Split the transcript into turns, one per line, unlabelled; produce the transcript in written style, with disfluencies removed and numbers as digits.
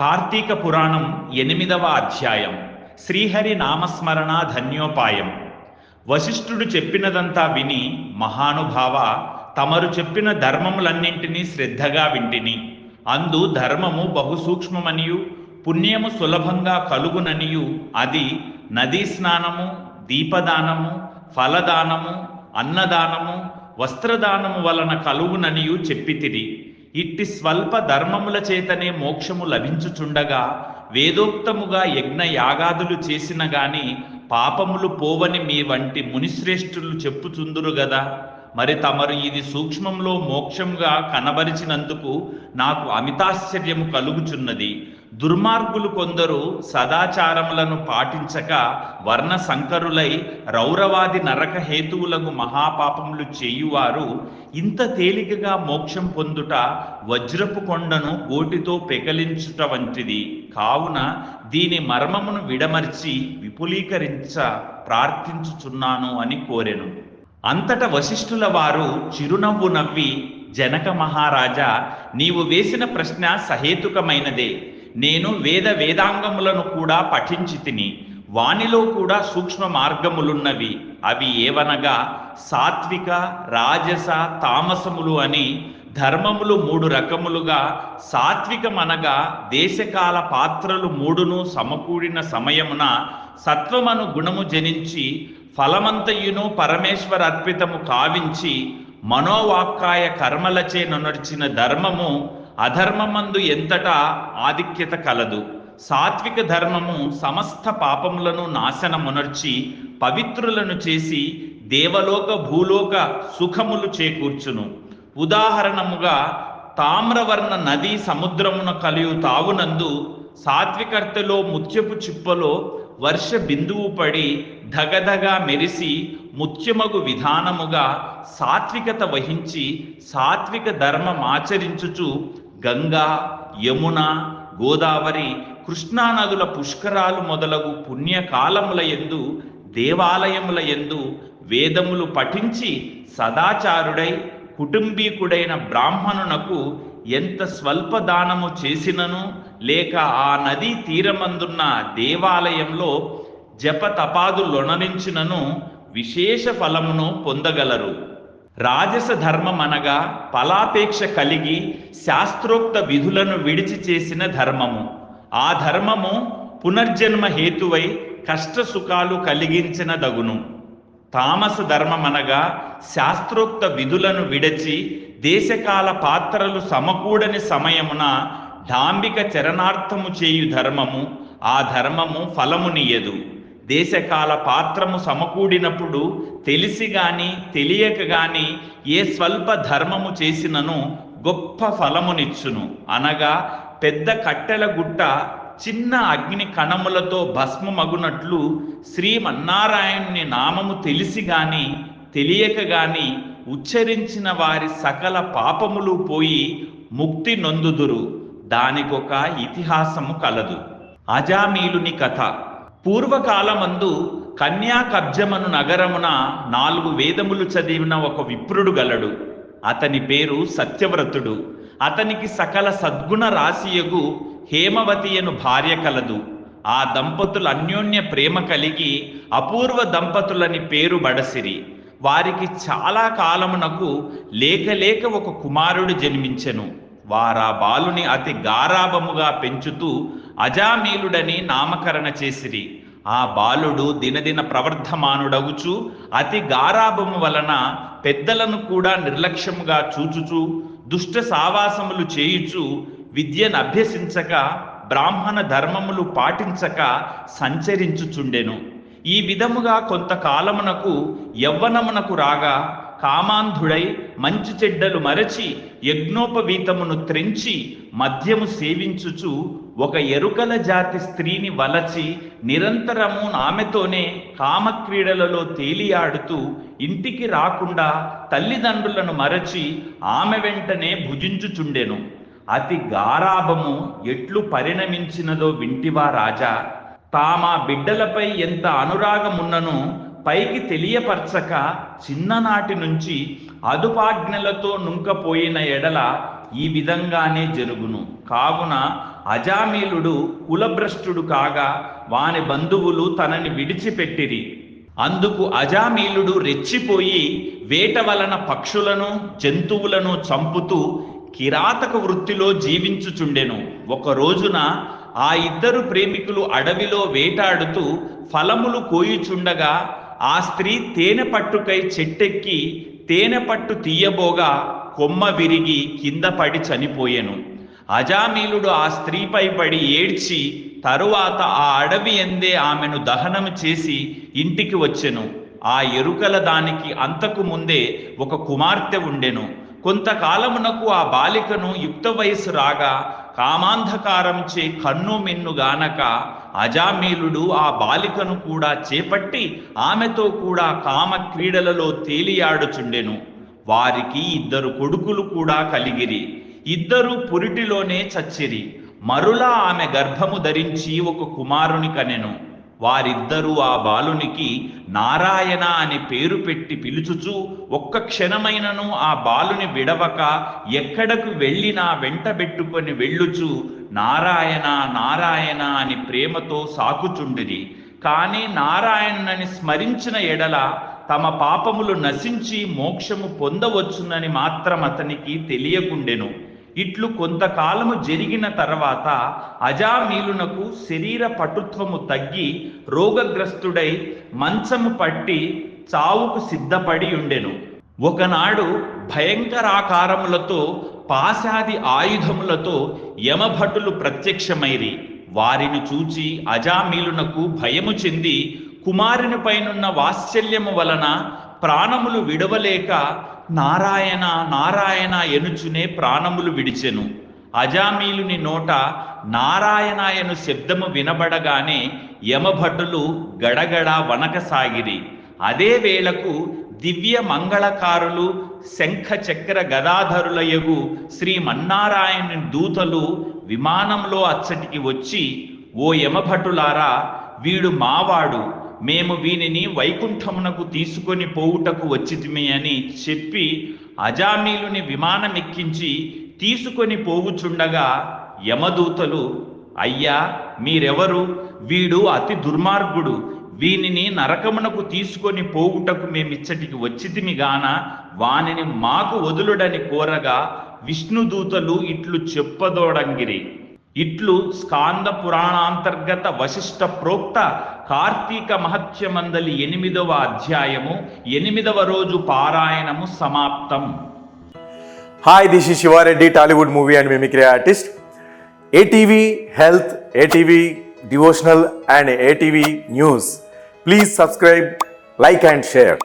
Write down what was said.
కార్తీక పురాణం 8వ అధ్యాయం. శ్రీహరి నామస్మరణ ధన్యోపాయం. వశిష్ఠుడు చెప్పినదంతా విని, మహానుభావ, తమరు చెప్పిన ధర్మములన్నింటినీ శ్రద్ధగా వింటిని. అందు ధర్మము బహుసూక్ష్మమనియు పుణ్యము సులభంగా కలుగుననియు అది నదీ స్నానము, దీపదానము, ఫలదానము, అన్నదానము, వస్త్రదానము వలన కలుగుననియు చెప్పితిరి. ఇట్టి స్వల్ప ధర్మముల చేతనే మోక్షము లభించుచుండగా వేదోక్తముగా యజ్ఞ యాగాదులు చేసిన గాని పాపములు పోవని మీ వంటి మునిశ్రేష్ఠులు చెప్పుచుందురు గదా. మరి తమరు ఇది సూక్ష్మంలో మోక్షంగా కనబరిచినందుకు నాకు అమితాశ్చర్యము కలుగుచున్నది. దుర్మార్గులు కొందరు సదాచారములను పాటించక వర్ణ సంకరులై రౌరవాది నరక హేతువులకు మహాపాపములు చేయువారు ఇంత తేలికగా మోక్షం పొందుట వజ్రపు కొండను గోటితో పెకలించుట వంటిది. కావున దీని మర్మమును విడమర్చి విపులీకరించ ప్రార్థించుచున్నాను అని కోరెను. అంతట వశిష్ఠుల వారు చిరునవ్వు నవ్వి, జనక మహారాజా, నీవు వేసిన ప్రశ్న సహేతుకమైనదే. నేను వేదాంగములను కూడా పఠించి తిని, వానిలో కూడా సూక్ష్మ మార్గములున్నవి. అవి ఏవనగా సాత్విక, రాజస, తామసములు అని ధర్మములు 3 రకములుగా. సాత్వికమనగా దేశకాల పాత్రలు 3ను సమకూడిన సమయమున సత్వమను గుణము జనించి ఫలమంతయును పరమేశ్వర అర్పితము కావించి మనోవాక్కాయ కర్మలచే నొనర్చిన ధర్మము అధర్మమందు ఎంతటా ఆధిక్యత కలదు. సాత్విక ధర్మము సమస్త పాపములను నాశనమునర్చి పవిత్రులను చేసి దేవలోక భూలోక సుఖములు చేకూర్చును. ఉదాహరణముగా తామ్రవర్ణ నదీ సముద్రమున కలియు తావునందు సాత్వికర్తలో ముత్యపు చిప్పలో వర్ష బిందువు పడి ధగధగా మెరిసి ముత్యమగు విధానముగా సాత్వికత వహించి సాత్విక ధర్మమాచరించుచు గంగా, యమున, గోదావరి, కృష్ణా నదుల పుష్కరాలు మొదలగు పుణ్యకాలముల యందు దేవాలయముల యందు వేదములు పఠించి సదాచారుడై కుటుంబీకుడైన బ్రాహ్మణునకు ఎంత స్వల్ప దానము చేసినను లేక ఆ నదీ తీరమందున్న దేవాలయంలో జప తపాదులొనరించినను విశేష ఫలమును పొందగలరు. రాజస ధర్మం అనగా ఫలాపేక్ష కలిగి శాస్త్రోక్త విధులను విడిచి చేసిన ధర్మము. ఆ ధర్మము పునర్జన్మ హేతువై కష్ట సుఖాలు కలిగించిన దగును. తామస ధర్మమనగా శాస్త్రోక్త విధులను విడచి దేశకాల పాత్రలు సమకూడని సమయమున డాంబిక చరణార్థము చేయు ధర్మము. ఆ ధర్మము ఫలమునియదు. దేశకాల పాత్రము సమకూడినప్పుడు తెలిసి గాని తెలియక గాని ఏ స్వల్ప ధర్మము చేసినను గొప్ప ఫలమునిచ్చును. అనగా పెద్ద కట్టెల గుట్ట చిన్న అగ్ని కణములతో భస్మమగునట్లు శ్రీమన్నారాయణుని నామము తెలిసి గాని తెలియక గాని ఉచ్చరించిన వారి సకల పాపములు పోయి ముక్తి నొందుదురు. దానికొక ఇతిహాసము కలదు. అజామీలుని కథ. పూర్వకాలమందు కన్యాకబ్జమను నగరమున 4 వేదములు చదివిన ఒక విప్రుడు గలడు. అతని పేరు సత్యవ్రతుడు. అతనికి సకల సద్గుణ రాశియగు హేమవతి అను భార్య కలదు. ఆ దంపతులు అన్యోన్య ప్రేమ కలిగి అపూర్వ దంపతులని పేరు బడసిరి. వారికి చాలా కాలమునకు లేక ఒక కుమారుడు జన్మించెను. వారా బాలుని అతి గారాభముగా పెంచుతూ అజామీలుడని నామకరణ చేసిరి. ఆ బాలుడు దినదిన ప్రవర్ధమానుడగుచు అతి గారాభము వలన పెద్దలను కూడా నిర్లక్ష్యముగా చూచుచు దుష్ట సావాసములు చేయుచు విద్యను అభ్యసించక బ్రాహ్మణ ధర్మములు పాటించక సంచరించుచుండెను. ఈ విధముగా కొంతకాలమునకు యవ్వనమునకు రాగా కామాంధుడై మంచి చెడ్డలు మరచి యజ్ఞోపవీతమును త్రెంచి మద్యము సేవించుచు ఒక ఎరుకల జాతి స్త్రీని వలచి నిరంతరము ఆమెతోనే కామక్రీడలలో తేలియాడుతూ ఇంటికి రాకుండా తల్లిదండ్రులను మరచి ఆమె వెంటనే భుజించుచుండెను. అతి గారాభము ఎట్లు పరిణమించినదో వింటివా రాజా? తామా బిడ్డలపై ఎంత అనురాగమున్నను పైకి తెలియపరచక చిన్ననాటి నుంచి అదుపాజ్ఞలతో నుంకపోయిన ఎడల ఈ విధంగానే జరుగును. కావున అజామీలుడు కులభ్రష్టుడు కాగా వాని బంధువులు తనని విడిచిపెట్టిరి. అందుకు అజామీలుడు రెచ్చిపోయి వేట వలన పక్షులను జంతువులను చంపుతూ కిరాతక వృత్తిలో జీవించుచుండెను. ఒక రోజున ఆ ఇద్దరు ప్రేమికులు అడవిలో వేటాడుతూ ఫలములు కోయుచుండగా ఆ స్త్రీ తేనె పట్టుకై చెట్టెక్కి తేనె పట్టు తీయబోగా కొమ్మ విరిగి కింద పడి చనిపోయెను. అజామీలుడు ఆ స్త్రీపై పడి ఏడ్చి తరువాత ఆ అడవి ఎందే ఆమెను దహనము చేసి ఇంటికి వచ్చెను. ఆ ఎరుకల దానికి అంతకు ముందే ఒక కుమార్తె ఉండెను. కొంతకాలమునకు ఆ బాలికను యుక్త వయసు రాగా కామాంధకారంచే కన్ను మిన్నుగానక అజామీలుడు ఆ బాలికను కూడా చేపట్టి ఆమెతో కూడా కామ క్రీడలలో తేలియాడుచుండెను. వారికి 2 కొడుకులు కూడా కలిగిరి. 2 పురిటిలోనే చచ్చిరి. మరులా ఆమె గర్భము ధరించి ఒక కుమారుని కనెను. వారిద్దరూ ఆ బాలునికి నారాయణ అని పేరు పెట్టి పిలుచుచు ఒక్క క్షణమైనను ఆ బాలుని విడవక ఎక్కడకు వెళ్ళినా వెంటబెట్టుకొని వెళ్ళుచు నారాయణ నారాయణ అని ప్రేమతో సాకుచుండిరి. కానీ నారాయణని స్మరించిన ఎడల తమ పాపములు నశించి మోక్షము పొందవచ్చునని మాత్రం అతనికి తెలియకుండెను. ఇట్లు కొంతకాలము జరిగిన తర్వాత అజామీలునకు శరీర పటుత్వము తగ్గి రోగగ్రస్తుడై మంచము పట్టి చావుకు సిద్ధపడి ఉండెను. ఒకనాడు భయంకరాకారములతో పాశాది ఆయుధములతో యమభటులు ప్రత్యక్షమైరి. వారిని చూచి అజామీలునకు భయము చెంది కుమారుని పైనున్న వాత్సల్యము వలన ప్రాణములు విడవలేక నారాయణ నారాయణ ఎనుచునే ప్రాణములు విడిచెను. అజామీలుని నోట నారాయణాయను శబ్దము వినబడగానే యమభటులు గడగడ వనకసాగిరి. అదే వేళకు దివ్య మంగళకారులు శంఖ చక్ర గదాధరులయగు శ్రీమన్నారాయణుని దూతలు విమానంలో అచ్చటికి వచ్చి, ఓ యమభటులారా, వీడు మావాడు, మేము వీనిని వైకుంఠమునకు తీసుకొని పోవుటకు వచ్చితిమి అని చెప్పి అజామీలుని విమానమెక్కించి తీసుకొని పోవుచుండగా యమదూతలు, అయ్యా మీరెవరు? వీడు అతి దుర్మార్గుడు, వీనిని నరకమునకు తీసుకొని పోవుటకు మేమిచ్చటికి వచ్చితిమి గాన వానిని మాకు వదులుడని కోరగా విష్ణుదూతలు ఇట్లు చెప్పదోడంగిరి. ఇట్లు స్కాంద పురాణాంతర్గత వశిష్ఠ ప్రోక్త కార్తీక మహత్యమందలి 8వ అధ్యాయము 8వ రోజు పారాయణము సమాప్తం.
Hi, this is Shiva Reddy, Tollywood movie and mimicry artist. ATV Health, ATV Devotional and ATV News. Please subscribe, like and share.